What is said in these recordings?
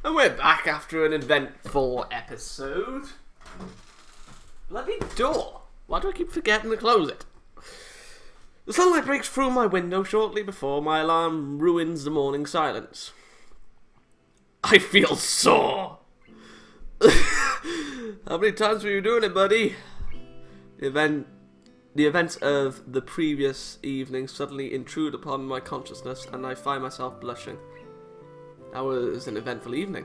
And we're back after an eventful episode. Bloody door! Why do I keep forgetting to close it? The sunlight breaks through my window shortly before my alarm ruins the morning silence. I feel sore! How many times were you doing it, buddy? The events of the previous evening suddenly intrude upon my consciousness, and I find myself blushing. That was an eventful evening,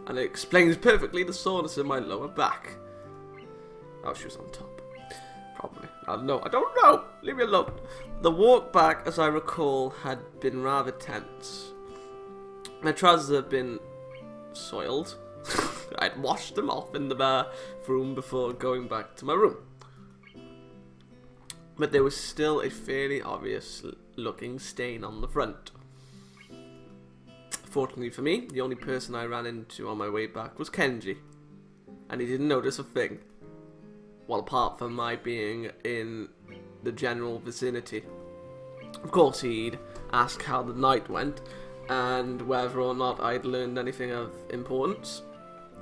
and it explains perfectly the soreness in my lower back. Oh, she was on top. Probably. I don't know. Leave me alone. The walk back, as I recall, had been rather tense. My trousers had been soiled. I'd washed them off in the bathroom before going back to my room. But there was still a fairly obvious looking stain on the front. Fortunately for me, the only person I ran into on my way back was Kenji, and he didn't notice a thing. Well, apart from my being in the general vicinity. Of course, he'd ask how the night went, and whether or not I'd learned anything of importance.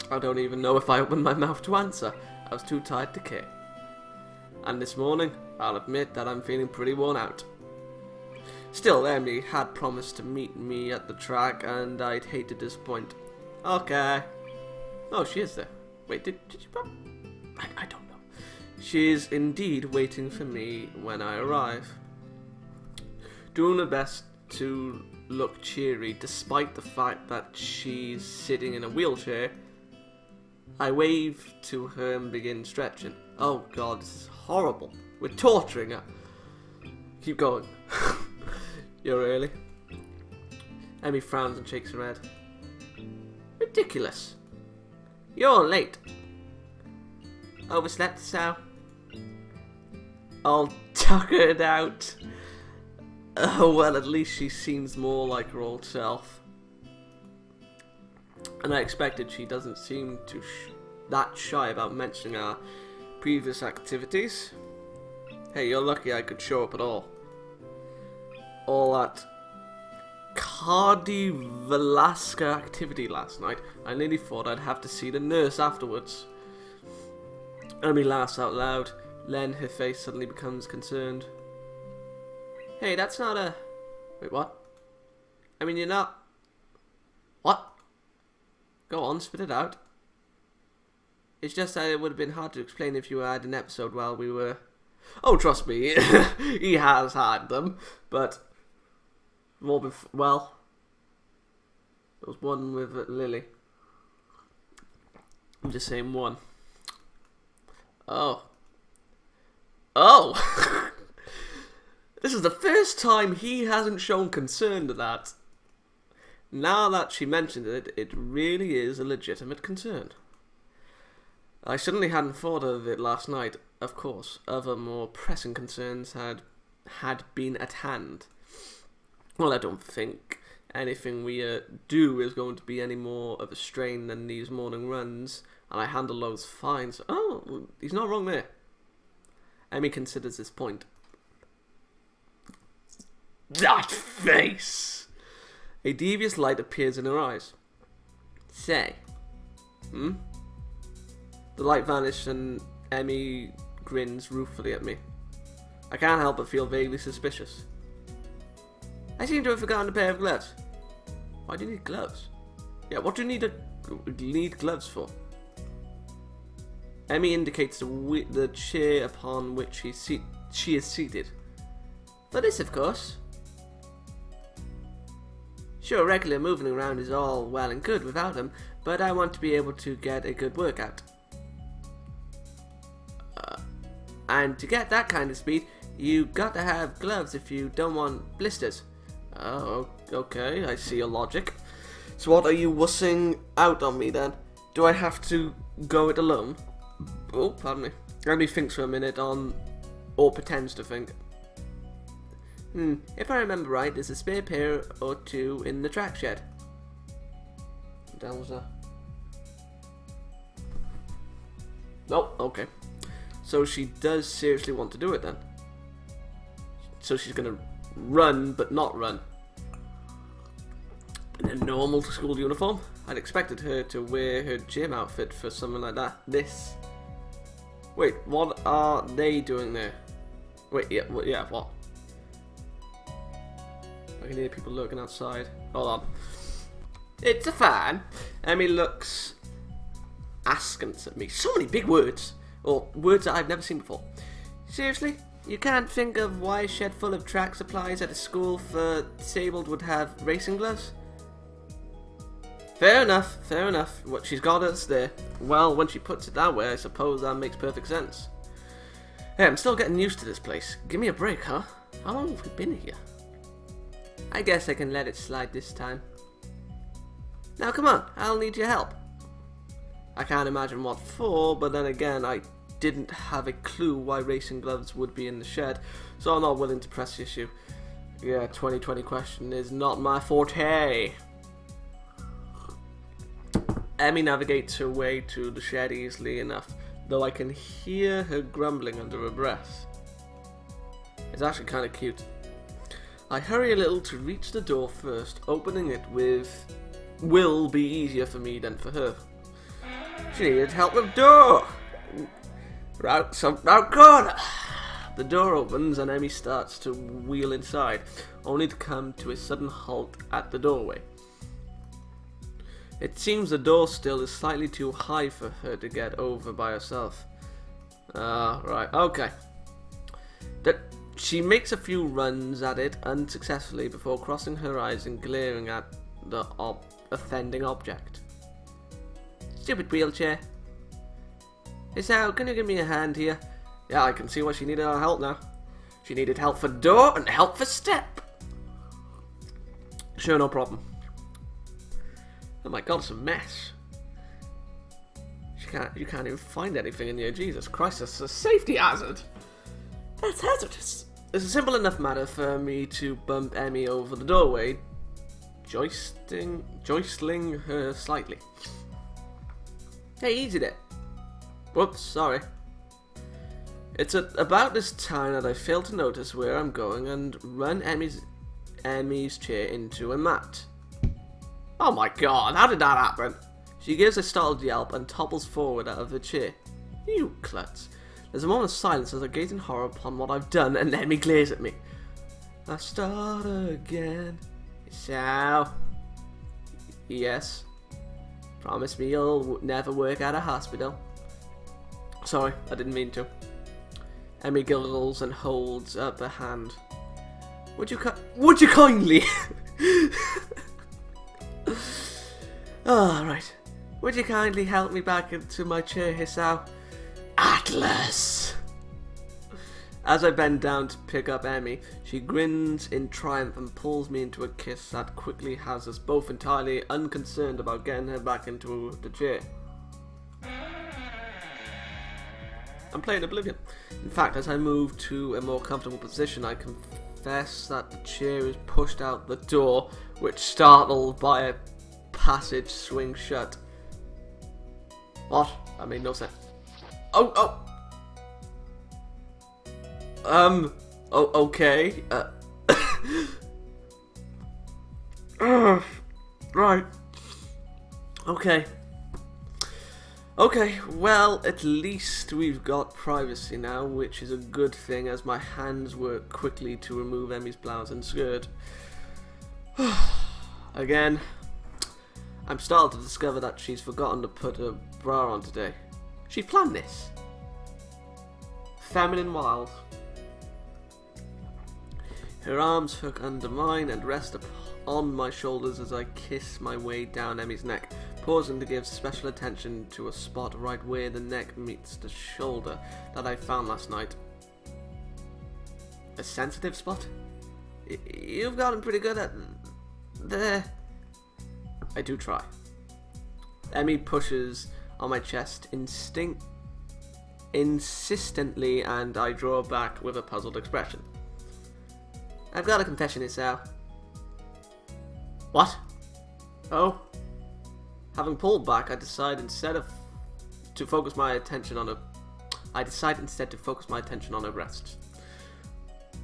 I don't even know if I opened my mouth to answer. I was too tired to care. And this morning, I'll admit that I'm feeling pretty worn out. Still, Emily had promised to meet me at the track, and I'd hate to disappoint. Okay. Oh, she is there. Wait, did you probably... I don't know. She is indeed waiting for me when I arrive. Doing her best to look cheery, despite the fact that she's sitting in a wheelchair. I wave to her and begin stretching. Oh god, this is horrible. We're torturing her. Keep going. You're early. Emmy frowns and shakes her head. Ridiculous. You're late. Overslept, so? I'll tuck it out. Oh, well, at least she seems more like her old self. And I expected she doesn't seem too that shy about mentioning our previous activities. Hey, you're lucky I could show up at all. All that cardiovascular activity last night. I nearly thought I'd have to see the nurse afterwards. Emily laughs out loud. Then her face suddenly becomes concerned. Hey, that's not a... Wait, what? I mean, you're not... What? Go on, spit it out. It's just that it would have been hard to explain if you had an episode while we were... Oh, trust me, he has had them, but... Well, there was one with Lily. I'm just saying one. Oh. Oh! This is the first time he hasn't shown concern to that. Now that she mentioned it, it really is a legitimate concern. I suddenly hadn't thought of it last night. Of course, other more pressing concerns had been at hand. Well, I don't think anything we do is going to be any more of a strain than these morning runs, and I handle those fine. So, oh, he's not wrong there. Emmy considers this point. That face! A devious light appears in her eyes. Say. The light vanished and Emmy grins ruefully at me. I can't help but feel vaguely suspicious. I seem to have forgotten a pair of gloves. Why do you need gloves? Yeah, what do you need gloves for? Emmy indicates the chair upon which she is seated. For this, of course. Sure, regular moving around is all well and good without them, but I want to be able to get a good workout. And to get that kind of speed, you got to have gloves if you don't want blisters. Oh, okay, I see your logic. So what are you wussing out on me then? Do I have to go it alone? Oh, pardon me. Emily thinks for a minute or pretends to think. If I remember right, there's a spare pair or two in the track shed. What the hell was that? Oh, okay. So she does seriously want to do it then. So she's gonna run, but not run. a normal school uniform. I'd expected her to wear her gym outfit for something like that. This. Wait, what are they doing there? Wait, yeah, what? I can hear people lurking outside. Hold on. It's a fan. Emi looks askance at me. So many big words. Or words that I've never seen before. Seriously? You can't think of why a shed full of track supplies at a school for disabled would have racing gloves? Fair enough, fair enough. What she's got us there. Well, when she puts it that way, I suppose that makes perfect sense. Hey, I'm still getting used to this place. Give me a break, huh? How long have we been here? I guess I can let it slide this time. Now come on, I'll need your help. I can't imagine what for, but then again, I didn't have a clue why racing gloves would be in the shed, so I'm not willing to press the issue. Yeah, 2020 question is not my forte. Emi navigates her way to the shed easily enough, though I can hear her grumbling under her breath. It's actually kind of cute. I hurry a little to reach the door first, opening it will be easier for me than for her. She needed help with the door! Route corner! The door opens and Emi starts to wheel inside, only to come to a sudden halt at the doorway. It seems the door still is slightly too high for her to get over by herself. Right, okay. She makes a few runs at it unsuccessfully before crossing her eyes and glaring at the offending object. Stupid wheelchair. Hey Sal, can you give me a hand here? Yeah, I can see why she needed our help now. She needed help for door and help for step. Sure, no problem. Oh my god, it's a mess. You can't even find anything in here. Jesus Christ, it's a safety hazard. That's hazardous. It's a simple enough matter for me to bump Emi over the doorway, joistling her slightly. Hey, easy there. Whoops, sorry. It's at about this time that I fail to notice where I'm going and run Emi's chair into a mat. Oh my god, how did that happen? She gives a startled yelp and topples forward out of her chair. You klutz. There's a moment of silence as I gaze in horror upon what I've done, and Emi glares at me. I start again. So? Yes. Promise me you'll never work at a hospital. Sorry, I didn't mean to. Emi giggles and holds up a hand. Would you kindly? Right. Would you kindly help me back into my chair, Hisao? Atlas! As I bend down to pick up Emi, she grins in triumph and pulls me into a kiss that quickly has us both entirely unconcerned about getting her back into the chair. I'm playing Oblivion. In fact, as I move to a more comfortable position, I confess that the chair is pushed out the door, which, startled by a passage, swings shut. What? That made no sense. Oh, okay. Right. Okay. Okay, well, at least we've got privacy now, which is a good thing as my hands work quickly to remove Emi's blouse and skirt. Again, I'm startled to discover that she's forgotten to put her bra on today. She planned this. Feminine wild. Her arms hook under mine and rest on my shoulders as I kiss my way down Emi's neck, pausing to give special attention to a spot right where the neck meets the shoulder that I found last night. A sensitive spot? You've gotten pretty good at there. I do try. Emi pushes on my chest insistently, and I draw back with a puzzled expression. I've got a confession, Isao. What? Oh. Having pulled back, I decide instead to focus my attention on her breasts.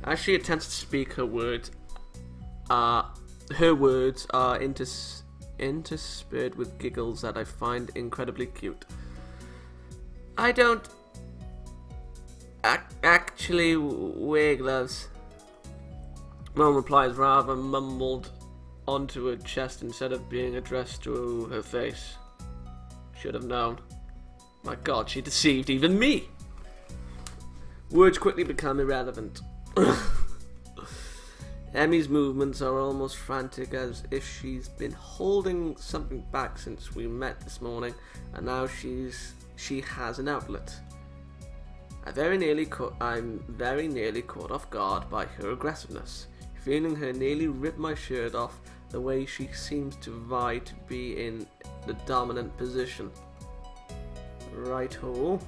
As she attempts to speak, her words are interspersed with giggles that I find incredibly cute. I don't actually wear gloves. Mom replies rather mumbled onto her chest instead of being addressed to her face. Should have known. My God, she deceived even me. Words quickly become irrelevant. Emi's movements are almost frantic, as if she's been holding something back since we met this morning, and now she has an outlet. I'm very nearly caught off guard by her aggressiveness, feeling her nearly rip my shirt off the way she seems to vie to be in the dominant position. Right-ho.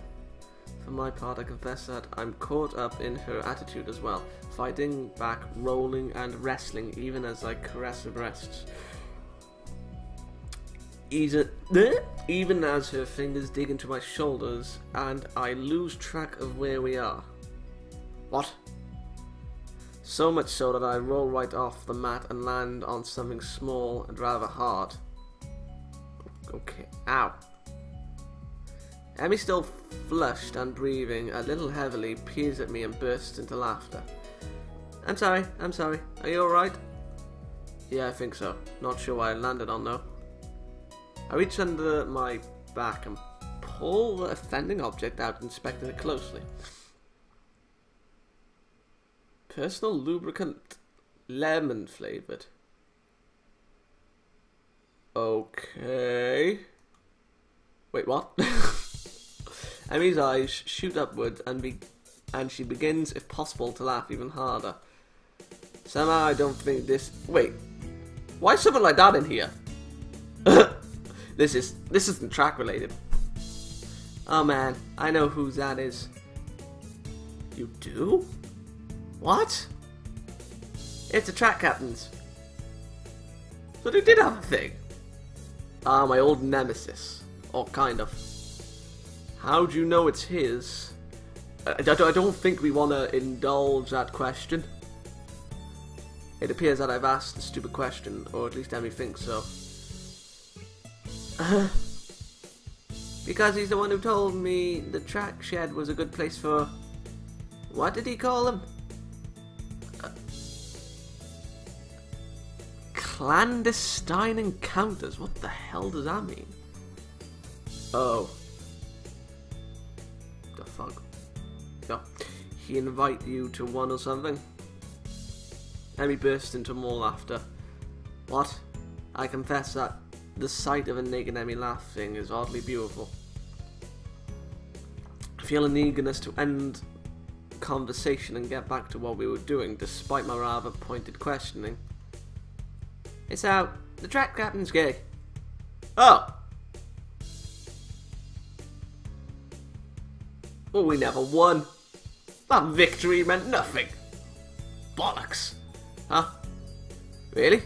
For my part, I confess that I'm caught up in her attitude as well, fighting back, rolling and wrestling even as I caress her breasts. Even as her fingers dig into my shoulders and I lose track of where we are. What? So much so that I roll right off the mat and land on something small and rather hard. Okay, ow. Emi, still flushed and breathing a little heavily, peers at me and bursts into laughter. I'm sorry. Are you alright? Yeah, I think so. Not sure why I landed on though. I reach under my back and pull the offending object out, inspecting it closely. Personal lubricant, lemon flavoured. Okay. Wait, what? Emi's eyes shoot upwards and she begins, if possible, to laugh even harder. Somehow I don't think this... Wait. Why is something like that in here? This isn't track related. Oh man, I know whose that is. You do? What? It's the track captain's. So they did have a thing. Ah, my old nemesis. Or kind of. How'd you know it's his? I don't think we want to indulge that question. It appears that I've asked a stupid question, or at least Emi thinks so. Because he's the one who told me the track shed was a good place for... What did he call him? Clandestine encounters. What the hell does that mean? Oh. The fuck? No. He invite you to one or something? Emi burst into more laughter. What? I confess that the sight of a naked Emi laughing is oddly beautiful. I feel an eagerness to end conversation and get back to what we were doing, despite my rather pointed questioning. It's out. The track captain's gay. Oh! Well, we never won. That victory meant nothing. Bollocks. Huh? Really?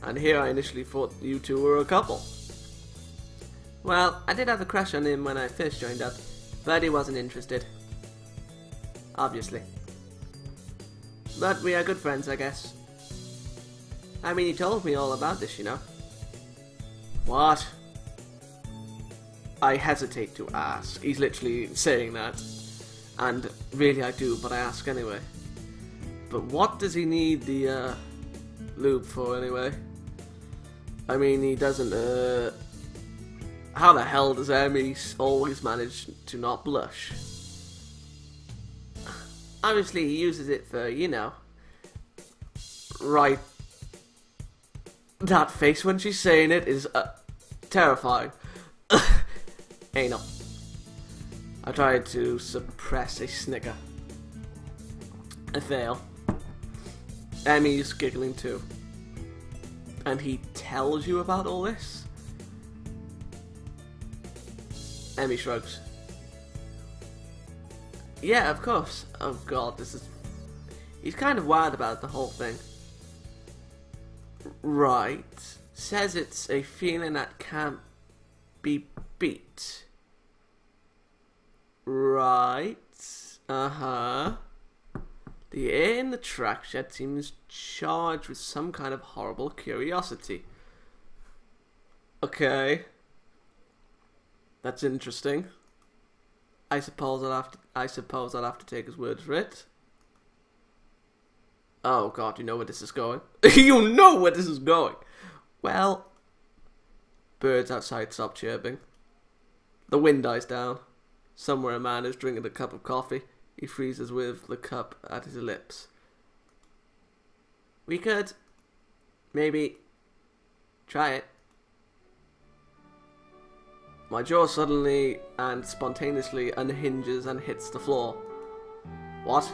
And here I initially thought you two were a couple. Well, I did have a crush on him when I first joined up, but he wasn't interested. Obviously. But we are good friends, I guess. I mean, he told me all about this, you know. What? I hesitate to ask. He's literally saying that. And really I do, but I ask anyway. But what does he need the lube for anyway? I mean, he doesn't, how the hell does Emi always manage to not blush? Obviously he uses it for, you know. Right. That face when she's saying it is terrifying. Anal. I tried to suppress a snicker. I fail. Emi's giggling too. And he tells you about all this? Emi shrugs. Yeah, of course. Oh god, this is... He's kind of wild about the whole thing. Right. Says it's a feeling that can't be beat. Right. Uh-huh. The air in the track shed seems charged with some kind of horrible curiosity. Okay. That's interesting. I suppose I'll have to take his word for it. Oh god, you know where this is going. You know where this is going. Well, birds outside stop chirping. The wind dies down. Somewhere a man is drinking a cup of coffee. He freezes with the cup at his lips. We could maybe try it. My jaw suddenly and spontaneously unhinges and hits the floor. What?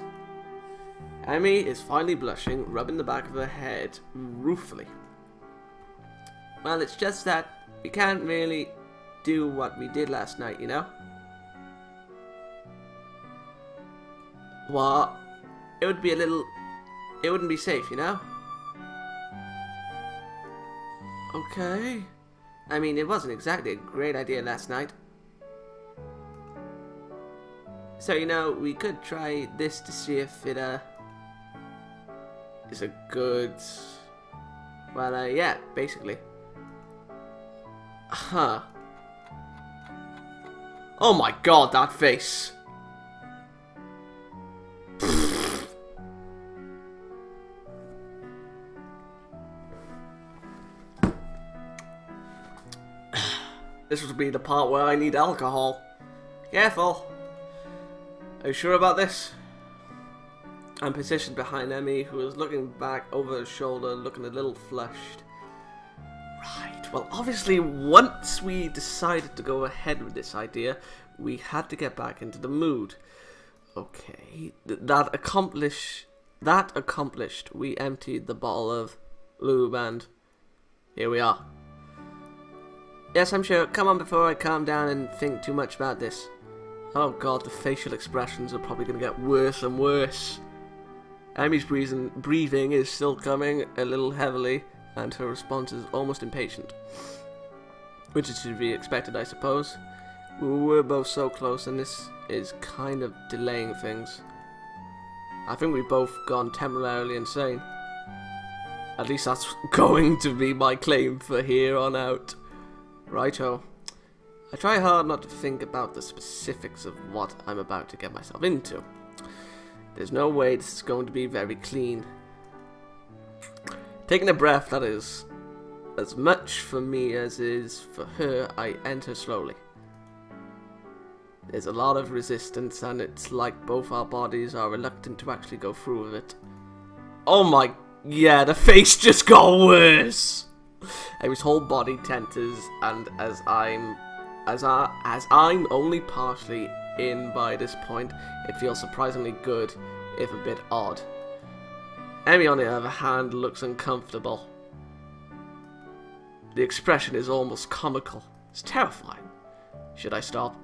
Emi is finally blushing, rubbing the back of her head ruefully. Well, it's just that we can't really do what we did last night, you know? What? It would be a little... It wouldn't be safe, you know? Okay. I mean, it wasn't exactly a great idea last night. So, you know, we could try this to see if it, is a good... Well, yeah, basically. Huh. Oh my god, that face! This would be the part where I need alcohol. Careful! Are you sure about this? I'm positioned behind Emi, who is looking back over her shoulder, looking a little flushed. Right, well obviously once we decided to go ahead with this idea, we had to get back into the mood. Okay, that accomplished, we emptied the bottle of lube and here we are. Yes, I'm sure. Come on before I calm down and think too much about this. Oh god, the facial expressions are probably going to get worse and worse. Emi's breathing is still coming a little heavily, and her response is almost impatient. Which is to be expected, I suppose. We were both so close, and this is kind of delaying things. I think we've both gone temporarily insane. At least that's going to be my claim for here on out. Righto. I try hard not to think about the specifics of what I'm about to get myself into. There's no way this is going to be very clean. Taking a breath that is as much for me as is for her, I enter slowly. There's a lot of resistance and it's like both our bodies are reluctant to actually go through with it. Oh my... yeah, the face just got worse! His whole body tenters, and as I'm only partially in by this point, it feels surprisingly good, if a bit odd. Emi, on the other hand, looks uncomfortable. The expression is almost comical. It's terrifying. Should I stop?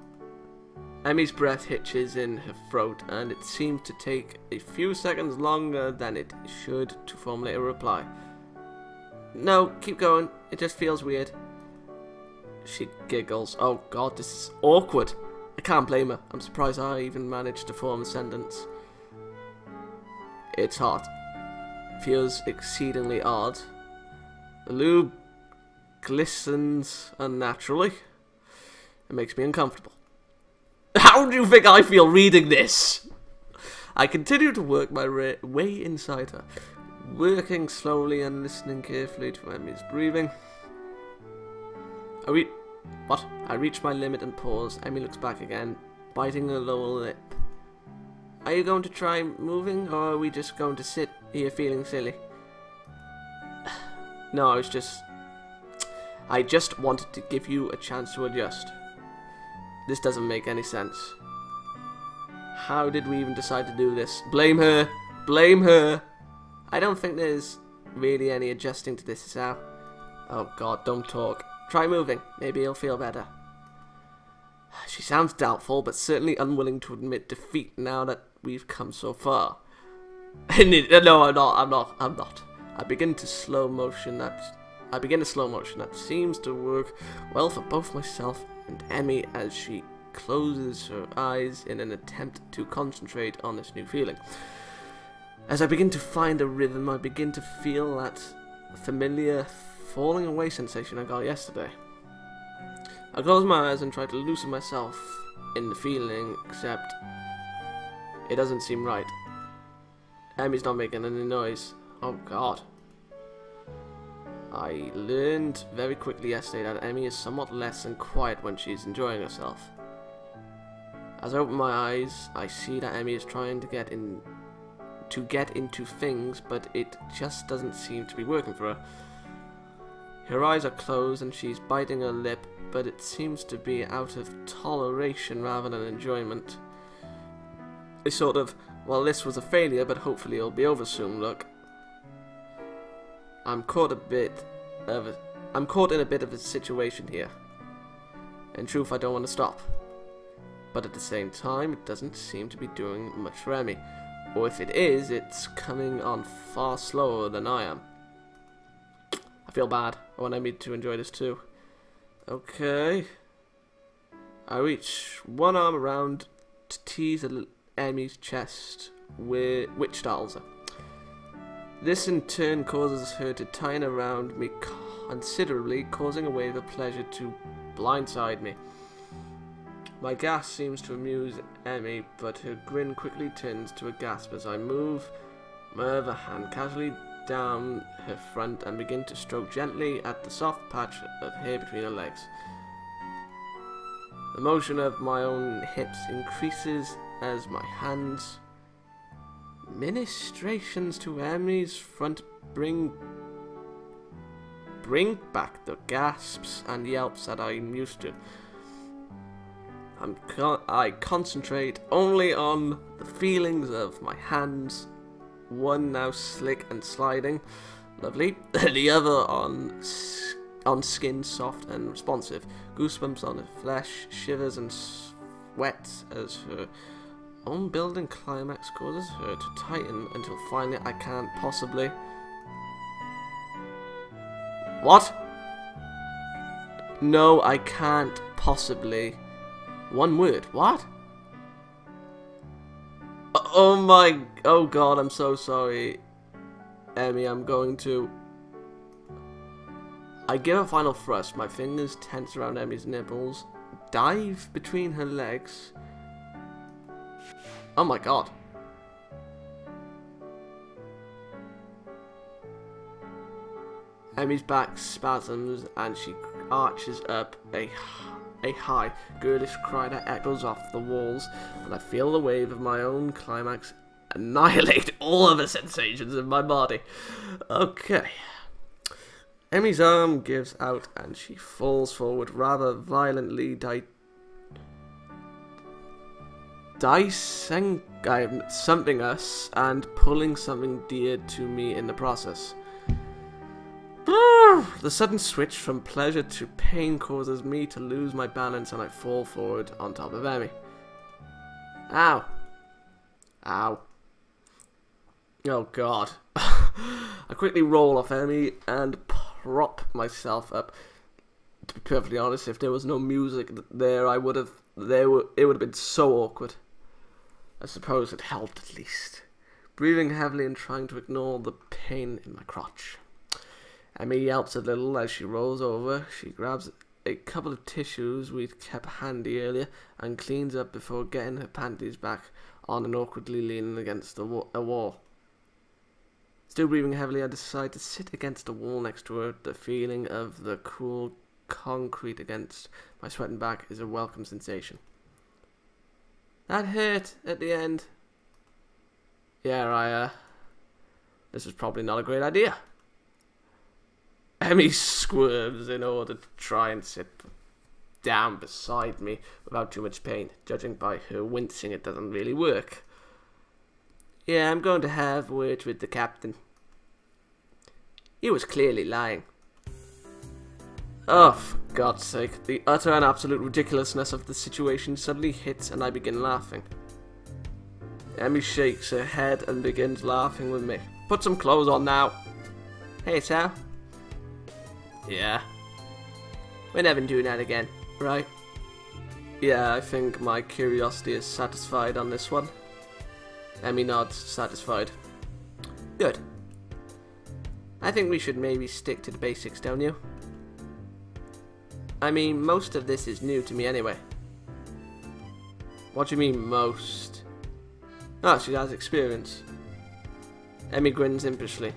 Emi's breath hitches in her throat, and it seems to take a few seconds longer than it should to formulate a reply. No, keep going. It just feels weird. She giggles. Oh god, this is awkward. I can't blame her. I'm surprised I even managed to form a sentence. It's hot. Feels exceedingly odd. The lube glistens unnaturally. It makes me uncomfortable. How do you think I feel reading this? I continue to work my way inside her. Working slowly and listening carefully to Emi's breathing. I reach my limit and pause. Emi looks back again, biting her lower lip. Are you going to try moving, or are we just going to sit here feeling silly? No, I just wanted to give you a chance to adjust. This doesn't make any sense. How did we even decide to do this? Blame her! Blame her! I don't think there's really any adjusting to this, Sao. Oh god, don't talk. Try moving. Maybe you'll feel better. She sounds doubtful, but certainly unwilling to admit defeat now that we've come so far. No, I'm not. I begin a slow motion that seems to work well for both myself and Emi as she closes her eyes in an attempt to concentrate on this new feeling. As I begin to find a rhythm, I begin to feel that familiar falling away sensation I got yesterday. I close my eyes and try to loosen myself in the feeling, except it doesn't seem right. Emi's not making any noise. Oh god. I learned very quickly yesterday that Emi is somewhat less than quiet when she's enjoying herself. As I open my eyes, I see that Emi is trying to get into things, but it just doesn't seem to be working for her. Her eyes are closed and she's biting her lip, but it seems to be out of toleration rather than enjoyment. A sort of, well, this was a failure, but hopefully it'll be over soon look. I'm caught in a bit of a situation here. In truth, I don't want to stop. But at the same time, it doesn't seem to be doing much for Emi. Or if it is, it's coming on far slower than I am. I feel bad. I want Emi to enjoy this too. Okay. I reach one arm around to tease Emi's chest, which startles her. This in turn causes her to tighten around me considerably, causing a wave of pleasure to blindside me. My gasp seems to amuse Emi, but her grin quickly turns to a gasp as I move my other hand casually down her front and begin to stroke gently at the soft patch of hair between her legs. The motion of my own hips increases as my hands ministrations to Emi's front bring back the gasps and yelps that I'm used to. I concentrate only on the feelings of my hands, one now slick and sliding, lovely, the other on skin soft and responsive, goosebumps on her flesh, shivers and sweats as her own building climax causes her to tighten until finally I can't possibly... What? No, I can't possibly... One word. What? Oh my... Oh god, I'm so sorry. Emi, I'm going to... I give a final thrust. My fingers tense around Emi's nipples. Dive between her legs. Oh my god. Emi's back spasms and she arches up a high, girlish cry that echoes off the walls, and I feel the wave of my own climax annihilate all other sensations in my body. Okay. Emi's arm gives out and she falls forward rather violently, dicing something us and pulling something dear to me in the process. The sudden switch from pleasure to pain causes me to lose my balance and I fall forward on top of Emi. Ow. Ow. Oh god. I quickly roll off Emi and prop myself up. To be perfectly honest, if there was no music there, it would have been so awkward. I suppose it helped at least. Breathing heavily and trying to ignore the pain in my crotch. Emi yelps a little as she rolls over. She grabs a couple of tissues we'd kept handy earlier and cleans up before getting her panties back on and awkwardly leaning against a wall. Still breathing heavily, I decide to sit against the wall next to her. The feeling of the cool concrete against my sweating back is a welcome sensation. That hurt at the end. Yeah, this was probably not a great idea. Emi squirms in order to try and sit down beside me without too much pain. Judging by her wincing, it doesn't really work. Yeah, I'm going to have words with the captain. He was clearly lying. Oh, for God's sake. The utter and absolute ridiculousness of the situation suddenly hits and I begin laughing. Emi shakes her head and begins laughing with me. Put some clothes on now. Hey, Sal. Yeah. We're never doing that again, right? Yeah, I think my curiosity is satisfied on this one. Emi nods, satisfied. Good. I think we should maybe stick to the basics, don't you? I mean, most of this is new to me anyway. What do you mean, most? Oh, she has experience. Emi grins impishly.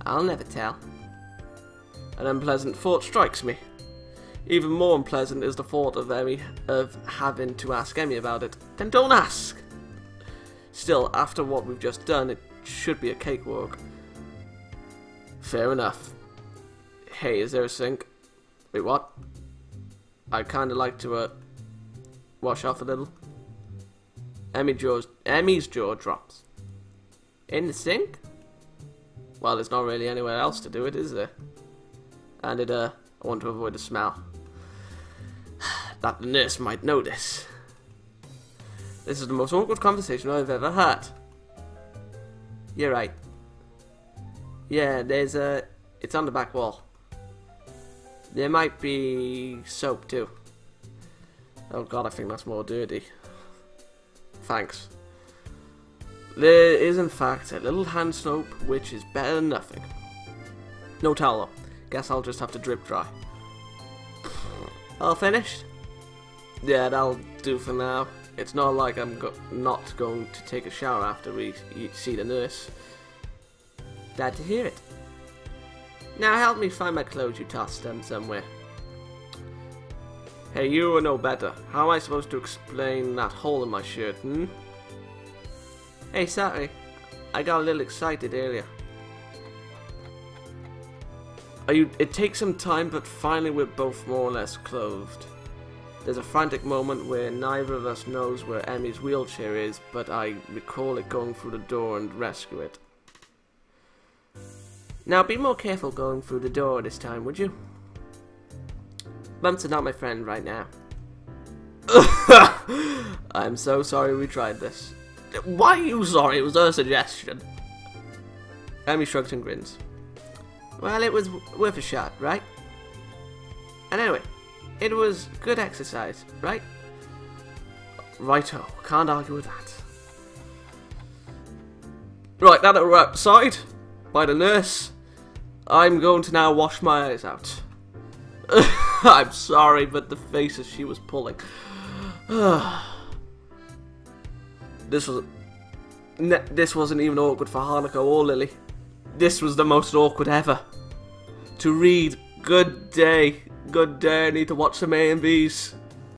I'll never tell. An unpleasant thought strikes me. Even more unpleasant is the thought of having to ask Emi about it. Then don't ask! Still, after what we've just done, it should be a cakewalk. Fair enough. Hey, is there a sink? Wait, what? I'd kinda like to, wash off a little. Emi's jaw drops. In the sink? Well, there's not really anywhere else to do it, is there? And I want to avoid the smell. That the nurse might notice. This is the most awkward conversation I've ever had. You're right. Yeah, there's it's on the back wall. There might be soap too. Oh god, I think that's more dirty. Thanks. There is in fact a little hand soap, which is better than nothing. No towel though. Guess I'll just have to drip dry. All finished? Yeah, that'll do for now. It's not like I'm not going to take a shower after we see the nurse. Glad to hear it. Now help me find my clothes you tossed them somewhere. Hey, you know better. How am I supposed to explain that hole in my shirt, hmm? Hey, sorry. I got a little excited earlier. It takes some time, but finally we're both more or less clothed. There's a frantic moment where neither of us knows where Emi's wheelchair is, but I recall it going through the door and rescue it. Now be more careful going through the door this time, would you? Bumps are not my friend right now. I'm so sorry we tried this. Why are you sorry? It was her suggestion. Emi shrugs and grins. Well, it was worth a shot, right? And anyway, it was good exercise, right? Righto, can't argue with that. Right, now that we're outside, by the nurse, I'm going to now wash my eyes out. I'm sorry, but the faces she was pulling. This wasn't even awkward for Hanako or Lily. This was the most awkward ever. To read, good day, I need to watch some A and Bs.